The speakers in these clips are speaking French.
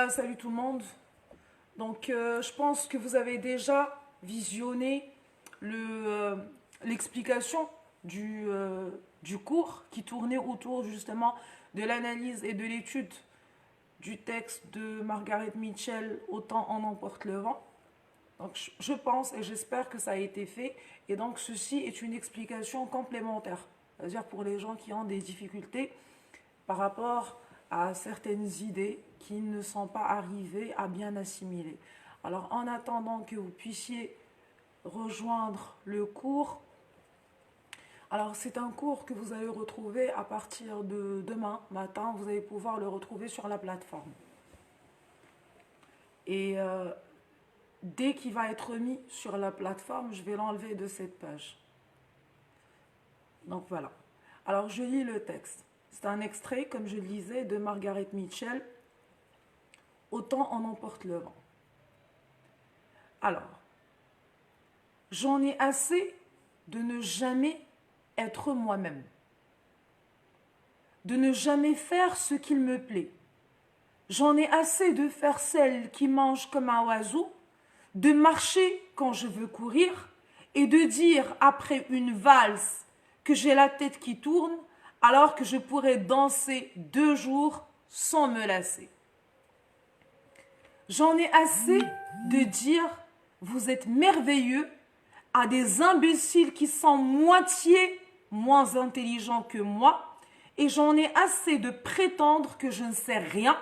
Salut tout le monde. Je pense que vous avez déjà visionné l'explication du cours qui tournait autour justement de l'analyse et de l'étude du texte de Margaret Mitchell, Autant en emporte le vent. Je pense et j'espère que ça a été fait. Et donc, ceci est une explication complémentaire. C'est-à-dire pour les gens qui ont des difficultés par rapport à certaines idées qui ne sont pas arrivées à bien assimiler. Alors, en attendant que vous puissiez rejoindre le cours, alors c'est un cours que vous allez retrouver à partir de demain matin. Vous allez pouvoir le retrouver sur la plateforme. Et dès qu'il va être mis sur la plateforme, je vais l'enlever de cette page. Donc voilà. Alors je lis le texte. C'est un extrait, comme je le disais, de Margaret Mitchell, Autant en emporte le vent. Alors, j'en ai assez de ne jamais être moi-même, de ne jamais faire ce qu'il me plaît. J'en ai assez de faire celle qui mange comme un oiseau, de marcher quand je veux courir et de dire après une valse que j'ai la tête qui tourne alors que je pourrais danser 2 jours sans me lasser. J'en ai assez de dire « vous êtes merveilleux » à des imbéciles qui sont moitié moins intelligents que moi et j'en ai assez de prétendre que je ne sais rien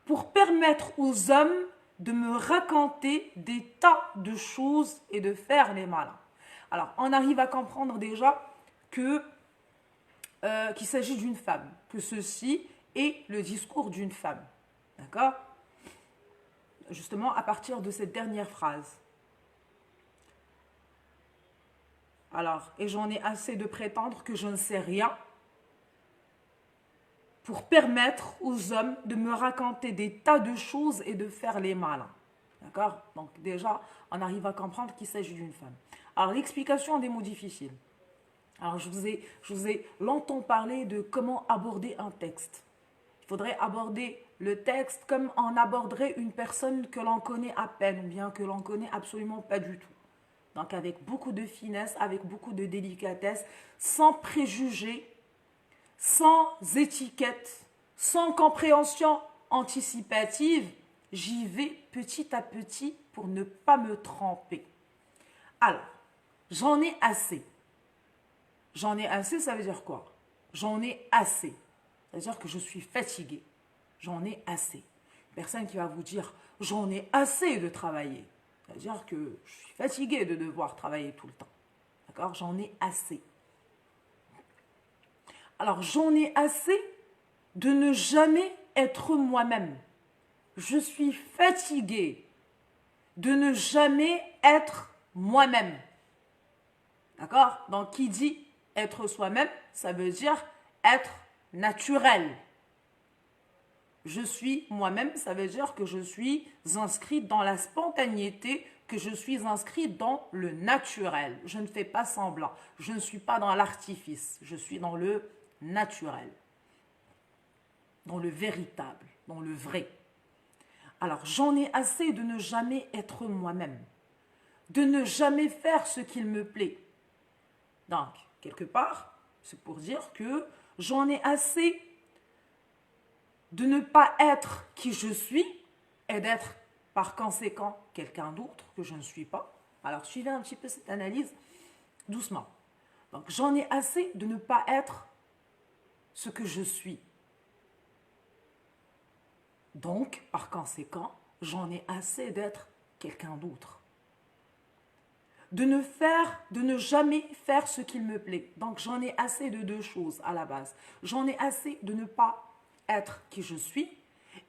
pour permettre aux hommes de me raconter des tas de choses et de faire les malins. Alors, on arrive à comprendre déjà qu'il s'agit d'une femme, que ceci est le discours d'une femme. D'accord? Justement, à partir de cette dernière phrase. Alors, et j'en ai assez de prétendre que je ne sais rien pour permettre aux hommes de me raconter des tas de choses et de faire les malins. D'accord? Donc déjà, on arrive à comprendre qu'il s'agit d'une femme. Alors, l'explication des mots difficiles. Alors, je vous ai longtemps parlé de comment aborder un texte. Il faudrait aborder le texte comme on aborderait une personne que l'on connaît à peine ou bien que l'on connaît absolument pas du tout. Donc, avec beaucoup de finesse, avec beaucoup de délicatesse, sans préjugés, sans étiquette, sans compréhension anticipative, j'y vais petit à petit pour ne pas me tromper. Alors, j'en ai assez. J'en ai assez, ça veut dire quoi? J'en ai assez. Ça veut dire que je suis fatiguée. J'en ai assez. Une personne qui va vous dire « j'en ai assez de travailler ». Ça veut dire que je suis fatiguée de devoir travailler tout le temps. D'accord? J'en ai assez. Alors, j'en ai assez de ne jamais être moi-même. Je suis fatiguée de ne jamais être moi-même. D'accord? Donc, qui dit être soi-même, ça veut dire être naturel. Je suis moi-même, ça veut dire que je suis inscrite dans la spontanéité, que je suis inscrite dans le naturel. Je ne fais pas semblant. Je ne suis pas dans l'artifice. Je suis dans le naturel, dans le véritable, dans le vrai. Alors, j'en ai assez de ne jamais être moi-même, de ne jamais faire ce qu'il me plaît. Donc, quelque part, c'est pour dire que j'en ai assez de ne pas être qui je suis et d'être par conséquent quelqu'un d'autre que je ne suis pas. Alors, suivez un petit peu cette analyse doucement. Donc, j'en ai assez de ne pas être ce que je suis. Donc, par conséquent, j'en ai assez d'être quelqu'un d'autre. De ne jamais faire ce qu'il me plaît. Donc, j'en ai assez de 2 choses à la base. J'en ai assez de ne pas être qui je suis.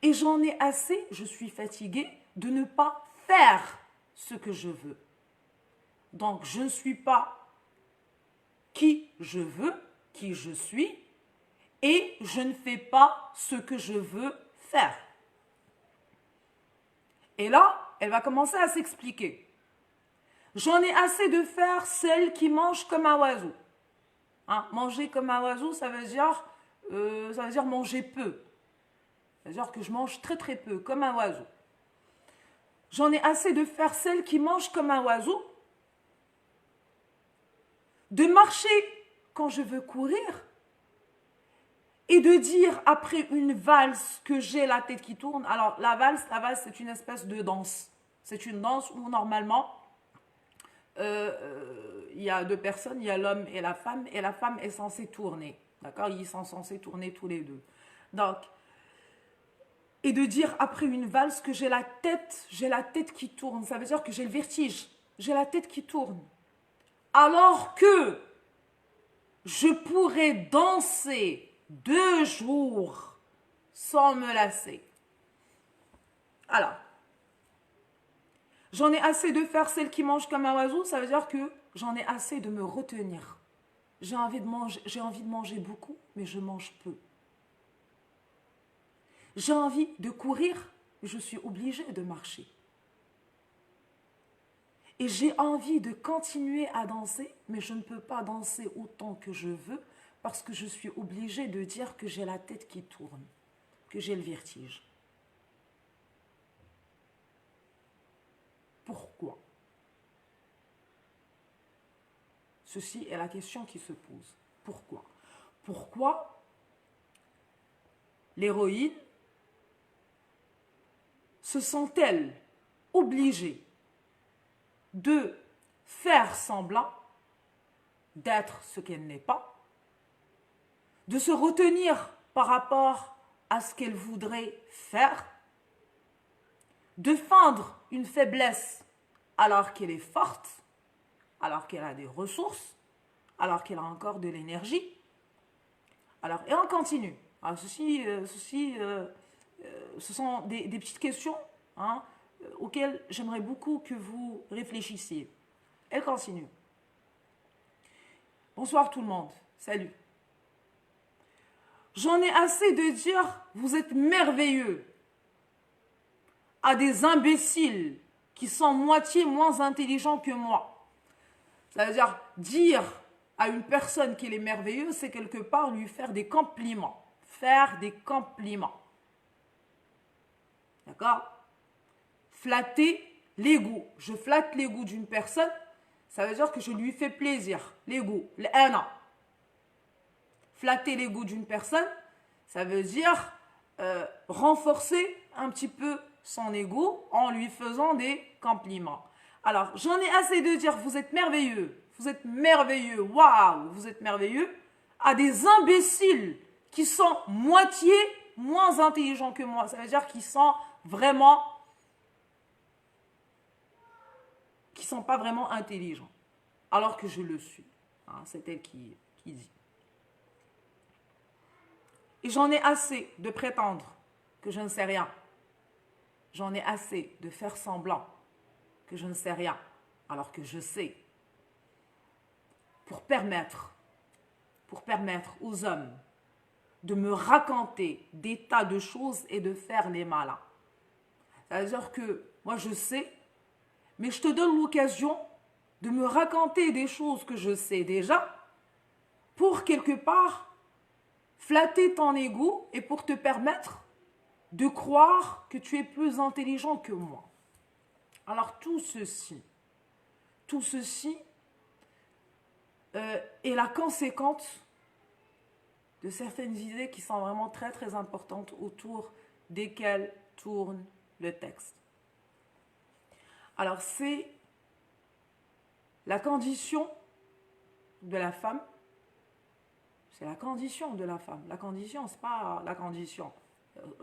Et j'en ai assez, je suis fatiguée, de ne pas faire ce que je veux. Donc, je ne suis pas qui je veux, qui je suis, et je ne fais pas ce que je veux faire. Et là, elle va commencer à s'expliquer. J'en ai assez de faire celle qui mange comme un oiseau. Hein, manger comme un oiseau, ça veut dire manger peu. C'est-à-dire que je mange très très peu, comme un oiseau. J'en ai assez de faire celle qui mange comme un oiseau, de marcher quand je veux courir et de dire après une valse que j'ai la tête qui tourne. Alors la valse c'est une espèce de danse. C'est une danse où normalement il y a deux personnes, il y a l'homme et la femme est censée tourner. D'accord? Ils sont censés tourner tous les deux. Donc, et de dire après une valse que j'ai la tête qui tourne. Ça veut dire que j'ai le vertige. J'ai la tête qui tourne. Alors que je pourrais danser 2 jours sans me lasser. Alors, j'en ai assez de faire celle qui mange comme un oiseau. Ça veut dire que j'en ai assez de me retenir. J'ai envie de manger beaucoup, mais je mange peu. J'ai envie de courir, mais je suis obligée de marcher. Et j'ai envie de continuer à danser, mais je ne peux pas danser autant que je veux parce que je suis obligée de dire que j'ai la tête qui tourne, que j'ai le vertige. Pourquoi? Ceci est la question qui se pose. Pourquoi? Pourquoi l'héroïne se sent-elle obligée de faire semblant d'être ce qu'elle n'est pas, de se retenir par rapport à ce qu'elle voudrait faire, de feindre une faiblesse alors qu'elle est forte, alors qu'elle a des ressources, alors qu'elle a encore de l'énergie. Alors, et on continue. Alors, ce sont des petites questions auxquelles j'aimerais beaucoup que vous réfléchissiez. Elle continue. Bonsoir tout le monde. Salut. J'en ai assez de dire vous êtes merveilleux à des imbéciles qui sont moitié moins intelligents que moi. Ça veut dire à une personne qu'elle est merveilleuse, c'est quelque part lui faire des compliments. Faire des compliments. D'accord? Flatter l'ego. Je flatte l'ego d'une personne, ça veut dire que je lui fais plaisir. L'ego, non. Flatter l'ego d'une personne, ça veut dire renforcer un petit peu son ego en lui faisant des compliments. Alors, j'en ai assez de dire vous êtes merveilleux, waouh, vous êtes merveilleux, à des imbéciles qui sont moitié moins intelligents que moi. Ça veut dire qu'ils sont vraiment, qui ne sont pas vraiment intelligents, alors que je le suis. C'est elle qui dit. Et j'en ai assez de prétendre que je ne sais rien. J'en ai assez de faire semblant que je ne sais rien, alors que je sais. Pour permettre aux hommes de me raconter des tas de choses et de faire les malins. C'est-à-dire que moi je sais, mais je te donne l'occasion de me raconter des choses que je sais déjà pour quelque part flatter ton ego et pour te permettre de croire que tu es plus intelligent que moi. Alors tout ceci est la conséquence de certaines idées qui sont vraiment très très importantes autour desquelles tourne le texte. Alors c'est la condition de la femme. C'est la condition de la femme. La condition, c'est pas la condition.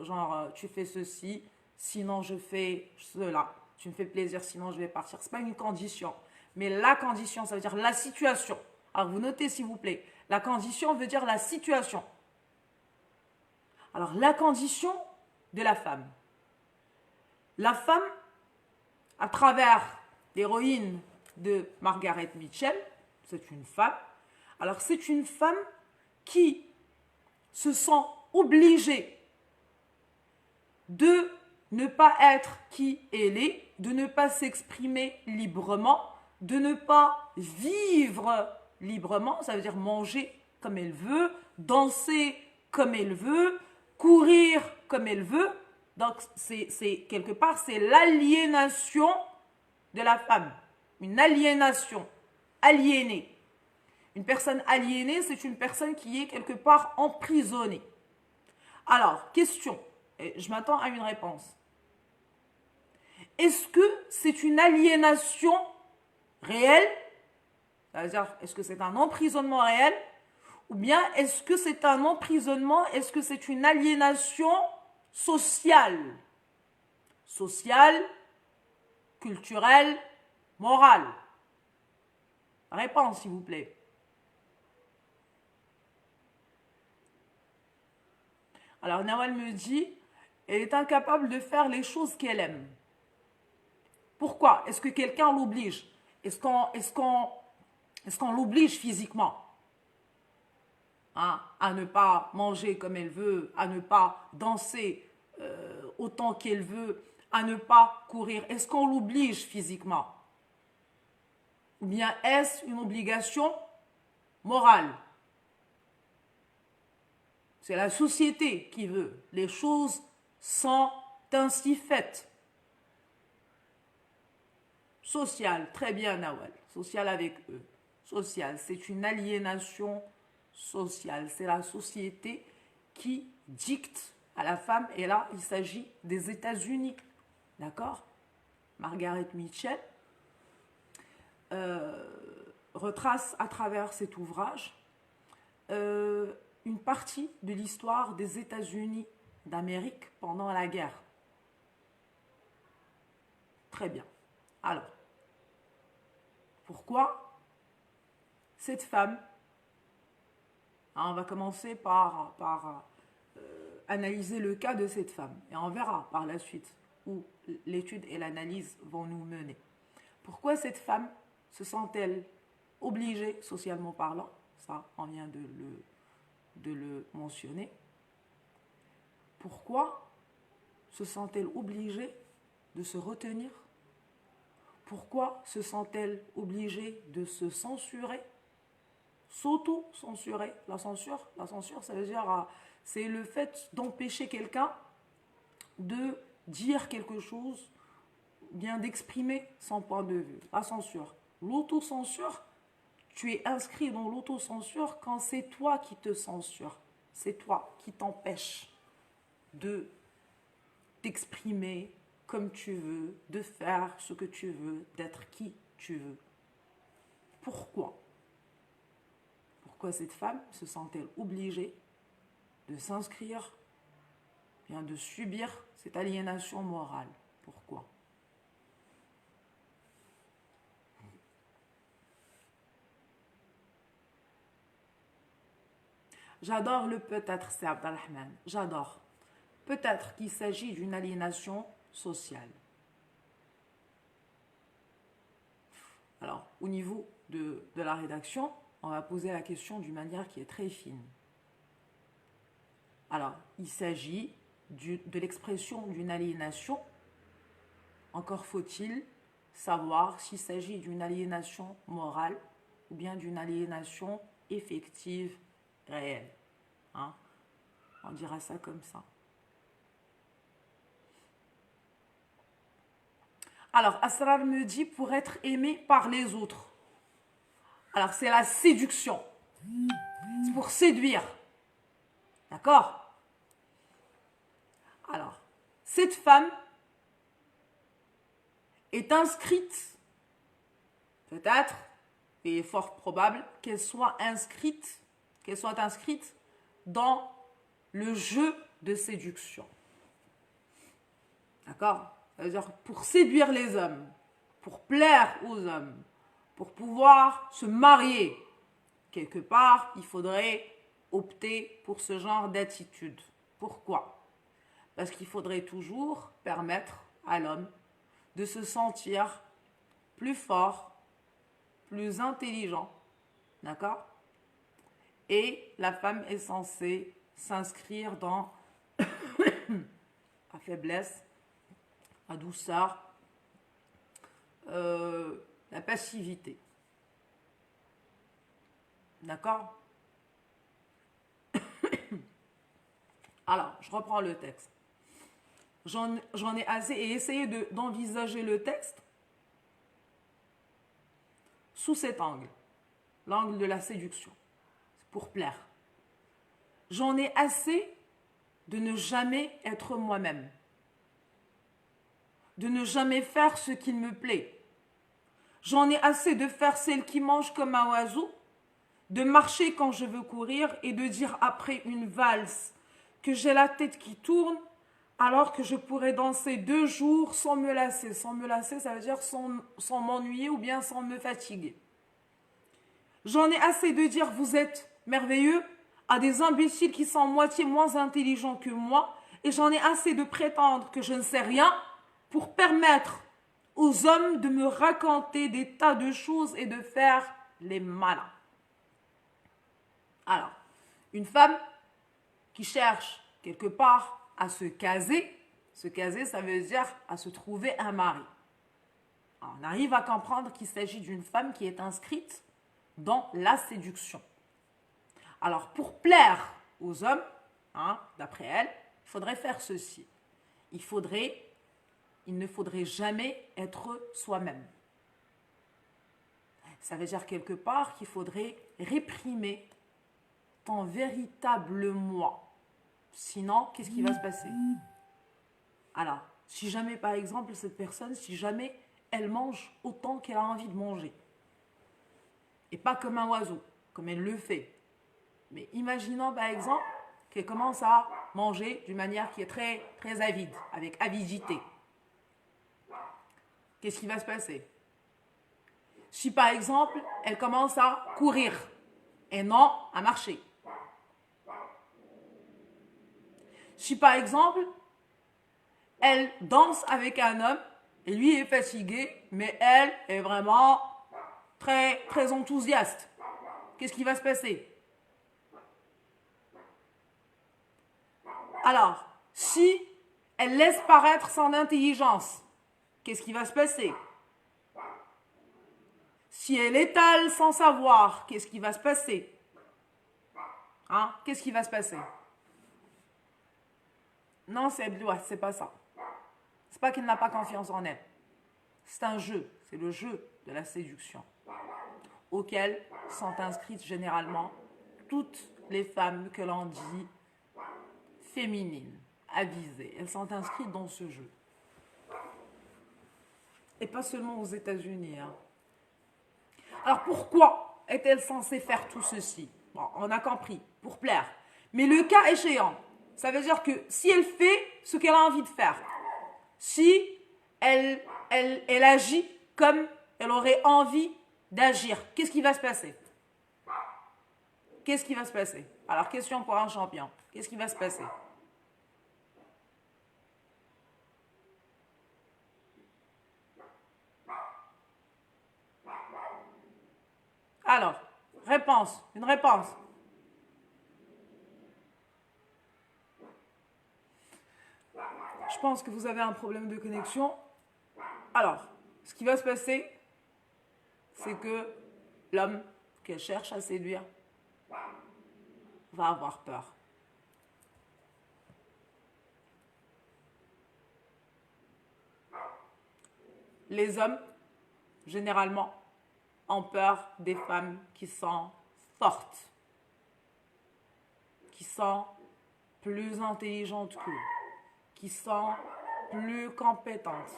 Genre, tu fais ceci, sinon je fais cela. Tu me fais plaisir, sinon je vais partir. C'est pas une condition. Mais la condition, ça veut dire la situation. Alors, vous notez, s'il vous plaît. La condition veut dire la situation. Alors, la condition de la femme. La femme, à travers l'héroïne de Margaret Mitchell, c'est une femme. Alors, c'est une femme qui se sent obligée de ne pas être qui elle est, de ne pas s'exprimer librement, de ne pas vivre librement, ça veut dire manger comme elle veut, danser comme elle veut, courir comme elle veut. Donc, quelque part, c'est l'aliénation de la femme. Une aliénation. Aliénée. Une personne aliénée, c'est une personne qui est quelque part emprisonnée. Alors, question. Et je m'attends à une réponse. Est-ce que c'est une aliénation réelle? C'est-à-dire, est-ce que c'est un emprisonnement réel? Ou bien, est-ce que c'est un emprisonnement? Est-ce que c'est une aliénation sociale? Sociale, culturelle, morale? Réponse, s'il vous plaît. Alors, Nawal me dit, elle est incapable de faire les choses qu'elle aime. Pourquoi? Est-ce que quelqu'un l'oblige? Est-ce qu'on l'oblige physiquement à ne pas manger comme elle veut, à ne pas danser autant qu'elle veut, à ne pas courir? Est-ce qu'on l'oblige physiquement? Ou bien est-ce une obligation morale? C'est la société qui veut. Les choses sont ainsi faites. Social, très bien Nawal. Social avec eux. Social, c'est une aliénation sociale. C'est la société qui dicte à la femme. Et là, il s'agit des États-Unis. D'accord? Margaret Mitchell retrace à travers cet ouvrage une partie de l'histoire des États-Unis d'Amérique pendant la guerre. Très bien. Alors, pourquoi cette femme, on va commencer par analyser le cas de cette femme et on verra par la suite où l'étude et l'analyse vont nous mener. Pourquoi cette femme se sent-elle obligée, socialement parlant? Ça, on vient de le mentionner. Pourquoi se sent-elle obligée de se retenir? Pourquoi se sent-elle obligée de se censurer? S'auto-censurer. La censure, ça veut dire, c'est le fait d'empêcher quelqu'un de dire quelque chose, bien d'exprimer son point de vue. La censure. L'autocensure, tu es inscrit dans l'autocensure quand c'est toi qui te censures. C'est toi qui t'empêches de t'exprimer comme tu veux, de faire ce que tu veux, d'être qui tu veux. Pourquoi? Pourquoi cette femme se sent-elle obligée de s'inscrire, bien de subir cette aliénation morale? Pourquoi? J'adore le peut-être, c'est Abdelrahman. J'adore. Peut-être qu'il s'agit d'une aliénation sociale. Alors, au niveau de la rédaction, on va poser la question d'une manière qui est très fine. Alors, il s'agit de l'expression d'une aliénation. Encore faut-il savoir s'il s'agit d'une aliénation morale ou bien d'une aliénation effective, réelle. On dira ça comme ça. Alors, Asrar me dit pour être aimé par les autres. Alors, c'est la séduction. C'est pour séduire. D'accord? Alors, cette femme est inscrite, peut-être, et fort probable, qu'elle soit inscrite dans le jeu de séduction. D'accord? C'est-à-dire pour séduire les hommes, pour plaire aux hommes, pour pouvoir se marier. Quelque part, il faudrait opter pour ce genre d'attitude. Pourquoi? Parce qu'il faudrait toujours permettre à l'homme de se sentir plus fort, plus intelligent. D'accord? Et la femme est censée s'inscrire dans la faiblesse, la douceur, la passivité. D'accord? Alors, je reprends le texte. J'en ai assez et essayez d'envisager le texte sous cet angle, l'angle de la séduction, pour plaire. J'en ai assez de ne jamais être moi-même, de ne jamais faire ce qu'il me plaît. J'en ai assez de faire celle qui mange comme un oiseau, de marcher quand je veux courir et de dire après une valse que j'ai la tête qui tourne alors que je pourrais danser 2 jours sans me lasser. Sans me lasser, ça veut dire sans m'ennuyer ou bien sans me fatiguer. J'en ai assez de dire vous êtes merveilleux à des imbéciles qui sont moitié moins intelligents que moi et j'en ai assez de prétendre que je ne sais rien pour permettre aux hommes de me raconter des tas de choses et de faire les malins. Alors, une femme qui cherche quelque part à se caser, ça veut dire à se trouver un mari. Alors, on arrive à comprendre qu'il s'agit d'une femme qui est inscrite dans la séduction. Alors, pour plaire aux hommes, d'après elle, il faudrait faire ceci. Il ne faudrait jamais être soi-même. Ça veut dire quelque part qu'il faudrait réprimer ton véritable moi. Sinon, qu'est-ce qui va se passer? Alors, si jamais, par exemple, cette personne, si jamais elle mange autant qu'elle a envie de manger, et pas comme un oiseau, comme elle le fait, mais imaginons, par exemple, qu'elle commence à manger d'une manière qui est très, très avide, avec avidité. Qu'est-ce qui va se passer? Si, par exemple, elle commence à courir et non à marcher. Si par exemple, elle danse avec un homme et lui est fatigué, mais elle est vraiment très, très enthousiaste, qu'est-ce qui va se passer? Alors, si elle laisse paraître son intelligence, qu'est-ce qui va se passer? Si elle étale sans savoir, qu'est-ce qui va se passer? Qu'est-ce qui va se passer? Non, c'est pas ça. C'est pas qu'elle n'a pas confiance en elle. C'est un jeu. C'est le jeu de la séduction auquel sont inscrites généralement toutes les femmes que l'on dit féminines, avisées. Elles sont inscrites dans ce jeu. Et pas seulement aux États-Unis. Alors pourquoi est-elle censée faire tout ceci? Bon, on a compris, pour plaire. Mais le cas échéant, ça veut dire que si elle fait ce qu'elle a envie de faire, si elle agit comme elle aurait envie d'agir, qu'est-ce qui va se passer? Qu'est-ce qui va se passer? Alors, question pour un champion. Qu'est-ce qui va se passer? Alors, réponse, une réponse. Je pense que vous avez un problème de connexion. Alors, ce qui va se passer, c'est que l'homme qu'elle cherche à séduire va avoir peur. Les hommes, généralement, ont peur des femmes qui sont fortes, qui sont plus intelligentes qu'eux, qui sont plus compétentes,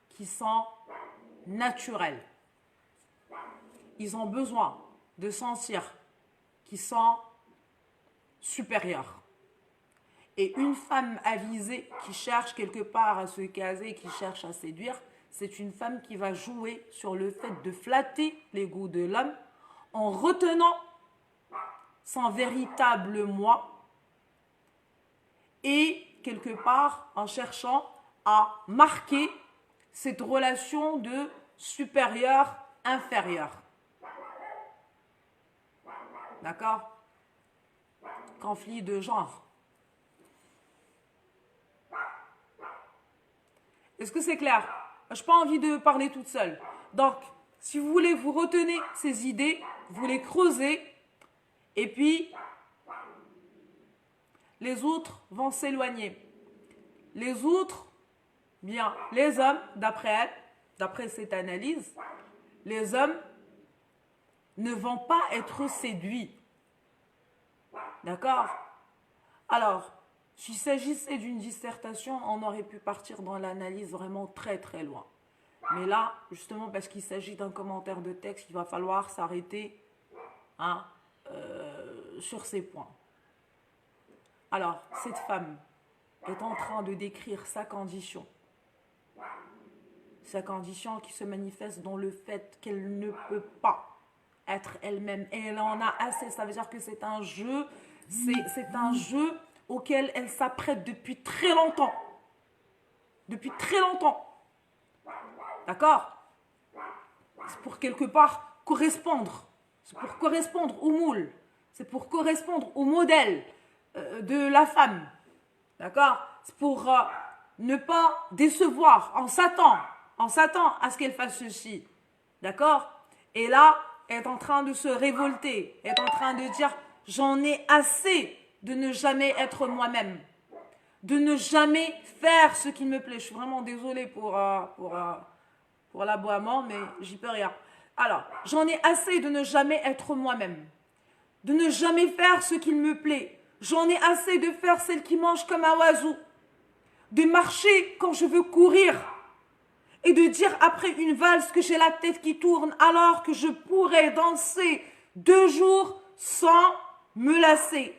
qui sont naturelles. Ils ont besoin de sentir qu'ils sont supérieurs. Et une femme avisée qui cherche quelque part à se caser, qui cherche à séduire, c'est une femme qui va jouer sur le fait de flatter l'ego de l'homme en retenant son véritable moi et quelque part en cherchant à marquer cette relation de supérieur-inférieur. D'accord? Conflit de genre. Est-ce que c'est clair? Je n'ai pas envie de parler toute seule. Donc, si vous voulez, vous retenez ces idées, vous les creusez, et puis les autres vont s'éloigner. Les autres Bien, les hommes, d'après elle, d'après cette analyse, les hommes ne vont pas être séduits. D'accord? Alors, s'il s'agissait d'une dissertation, on aurait pu partir dans l'analyse vraiment très très loin. Mais là, justement, parce qu'il s'agit d'un commentaire de texte, il va falloir s'arrêter hein, sur ces points. Alors, cette femme est en train de décrire sa condition. Sa condition qui se manifeste dans le fait qu'elle ne peut pas être elle-même. Et elle en a assez. Ça veut dire que c'est un jeu, c'est un jeu auquel elle s'apprête depuis très longtemps. Depuis très longtemps. D'accord? C'est pour quelque part correspondre. C'est pour correspondre au moule. C'est pour correspondre au modèle de la femme. D'accord? C'est pour ne pas décevoir. On s'attend à ce qu'elle fasse ceci. D'accord? Et là, elle est en train de se révolter. Elle est en train de dire, j'en ai assez de ne jamais être moi-même. De ne jamais faire ce qui me plaît. Je suis vraiment désolée pour l'aboiement, mais j'y peux rien. Alors, j'en ai assez de ne jamais être moi-même. De ne jamais faire ce qu'il me plaît. J'en ai assez de faire celle qui mange comme un oiseau. De marcher quand je veux courir. Et de dire après une valse que j'ai la tête qui tourne alors que je pourrais danser 2 jours sans me lasser.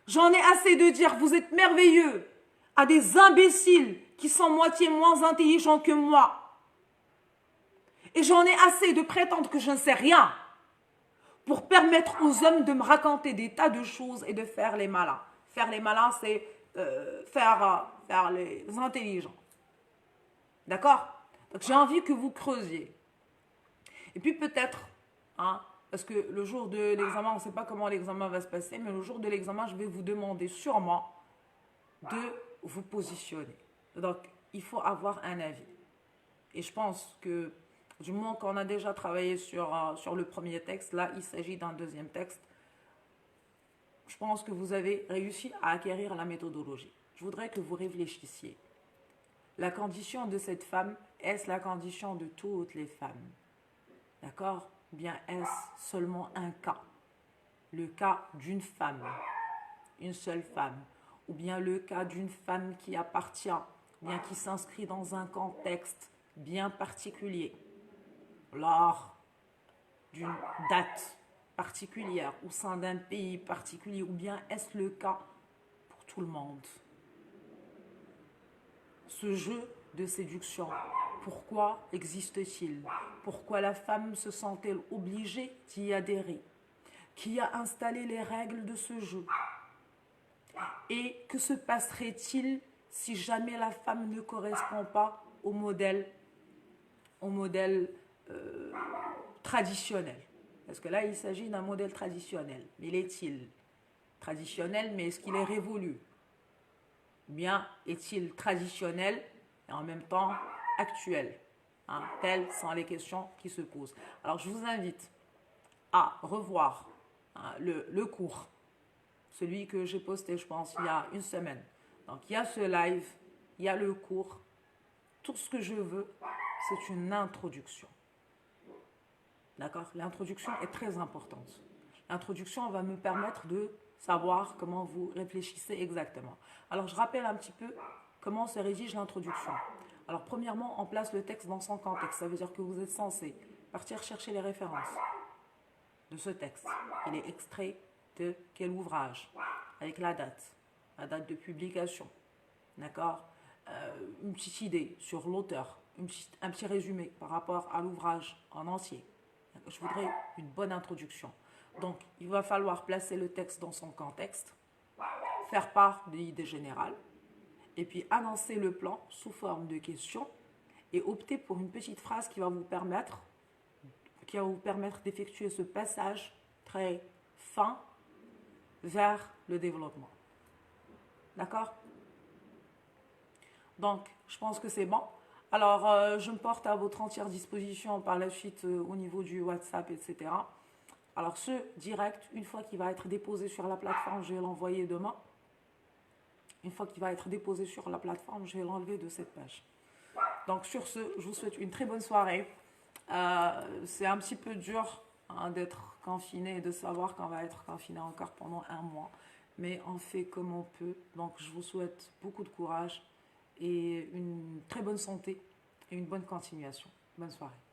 J'en ai assez de dire vous êtes merveilleux à des imbéciles qui sont moitié moins intelligents que moi. Et j'en ai assez de prétendre que je ne sais rien pour permettre aux hommes de me raconter des tas de choses et de faire les malins. Faire les malins, c'est faire les intelligents. D'accord? Donc j'ai envie que vous creusiez. Et puis peut-être, parce que le jour de l'examen, on ne sait pas comment l'examen va se passer, mais le jour de l'examen, je vais vous demander sûrement de vous positionner. Donc, il faut avoir un avis. Et je pense que, du moment qu'on a déjà travaillé sur le premier texte, là, il s'agit d'un deuxième texte, je pense que vous avez réussi à acquérir la méthodologie. Je voudrais que vous réfléchissiez. La condition de cette femme, est-ce la condition de toutes les femmes? D'accord? Ou bien est-ce seulement un cas? Le cas d'une femme, une seule femme. Ou bien le cas d'une femme qui appartient, bien qui s'inscrit dans un contexte bien particulier, lors d'une date particulière, au sein d'un pays particulier, ou bien est-ce le cas pour tout le monde? Ce jeu de séduction, pourquoi existe-t-il? Pourquoi la femme se sent-elle obligée d'y adhérer? Qui a installé les règles de ce jeu? Et que se passerait-il si jamais la femme ne correspond pas au modèle traditionnel? Parce que là, il s'agit d'un modèle traditionnel. Mais l'est-il traditionnel, mais est-ce qu'il est révolu? Bien, est-il traditionnel et en même temps actuel? Telles sont les questions qui se posent. Alors, je vous invite à revoir le cours, celui que j'ai posté, je pense, il y a une semaine. Donc, il y a ce live, il y a le cours. Tout ce que je veux, c'est une introduction. D'accord? L'introduction est très importante. L'introduction va me permettre de savoir comment vous réfléchissez exactement. Alors, je rappelle un petit peu comment se rédige l'introduction. Alors, premièrement, on place le texte dans son contexte. Ça veut dire que vous êtes censé partir chercher les références de ce texte. Il est extrait de quel ouvrage? Avec la date de publication. D'accord? Une petite idée sur l'auteur, un petit résumé par rapport à l'ouvrage en entier. Je voudrais une bonne introduction. Donc, il va falloir placer le texte dans son contexte, faire part de l'idée générale, et puis annoncer le plan sous forme de questions et opter pour une petite phrase qui va vous permettre d'effectuer ce passage très fin vers le développement. D'accord? Donc, je pense que c'est bon. Alors, je me porte à votre entière disposition par la suite au niveau du WhatsApp, etc. Alors, ce direct, une fois qu'il va être déposé sur la plateforme, je vais l'envoyer demain. Une fois qu'il va être déposé sur la plateforme, je vais l'enlever de cette page. Donc sur ce, je vous souhaite une très bonne soirée. C'est un petit peu dur hein, d'être confiné et de savoir qu'on va être confiné encore pendant un mois. Mais on fait comme on peut. Donc je vous souhaite beaucoup de courage et une très bonne santé et une bonne continuation. Bonne soirée.